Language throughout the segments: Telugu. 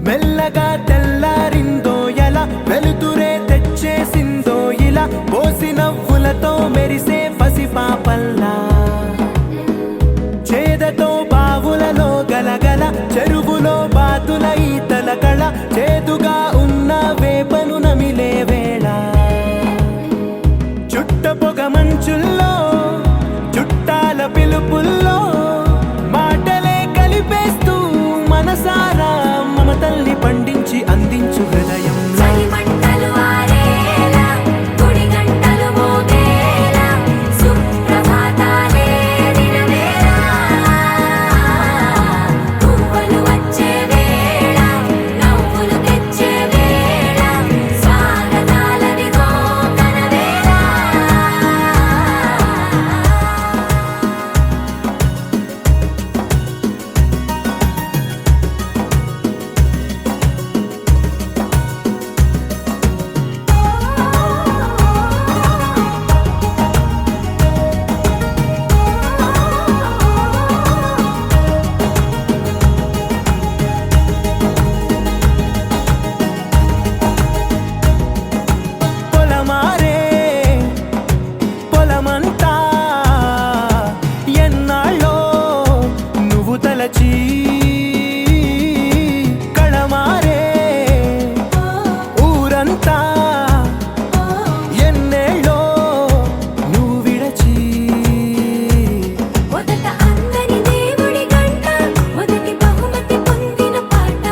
మెల్లగా తెల్లారిందో ఎలా వెలుతురే తెచ్చేసిందో ఇలా పోసి నవ్వులతో మెరిసే పసిపాపల్లా చేదతో బావులలో గలగల చెరువులో బాతుల ఈతల కళ చేదుగా ఉన్న వేపను నమిలే వేళ చుట్ట పొగ మంచుల్లో చుట్టాల పిలుపుల్లో మాటలే కలిపేస్తూ మనసారా మమతల్ని పండించి అందించు హృదయం కళమారే ఊరంతా ఎన్నేళ్ళో నువ్వు విడచి మొదట అందరి దేవుడి గంట మొదటి బహుమతి పొందిన పాట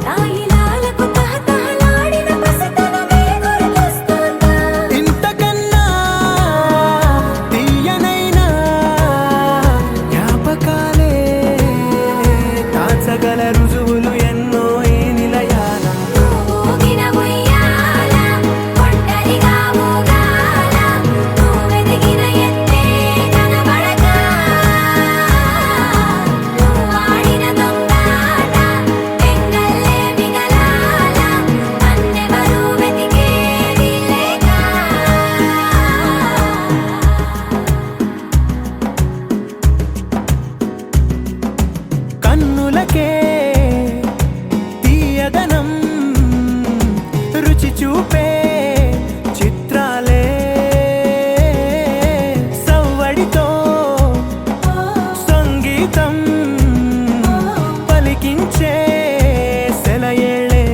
తాయిలాలకు తహతహలాడిన పసితనమే గుర్తొస్తుందా ఇంతకన్నా తీయనైనా జ్ఞాపకాలే దాచగల రుజువులు ఎన్నో ఈ నిలయాల ఊగిన ఉయ్యాల ఒంటరిగా ఊగాల నువ్వెదిగిన ఎత్తే కనబడక నువ్వాడిన దొంగాట ఎంగల్లే మిగలాల నన్నెవరూ వెతికేది లేక కన్నులకే తీయదనం రుచి చూపే చిత్రాలే సవ్వడితో సంగీతం పలికించే సెలయేళ్ళే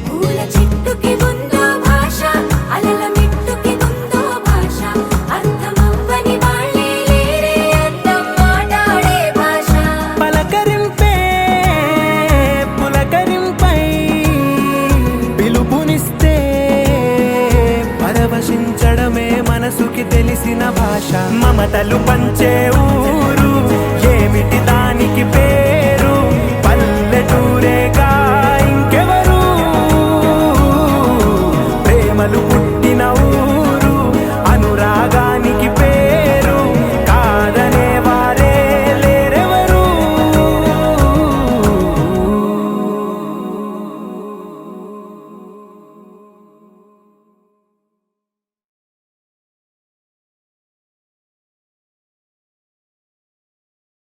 పూల చిట్టుకి ఉందో భాష అలల మిట్టుకి ఉందో భాష అర్థమవ్వని వాళ్ళే లేరే అర్థం మాట్లాడే భాష పలకరింపే పులకరింపై పిలుపునిస్తే పరవశించడమే మనసుకి తెలిసిన భాష మమతలు పంచే ఊరు ఏమిటి దానికి పేరు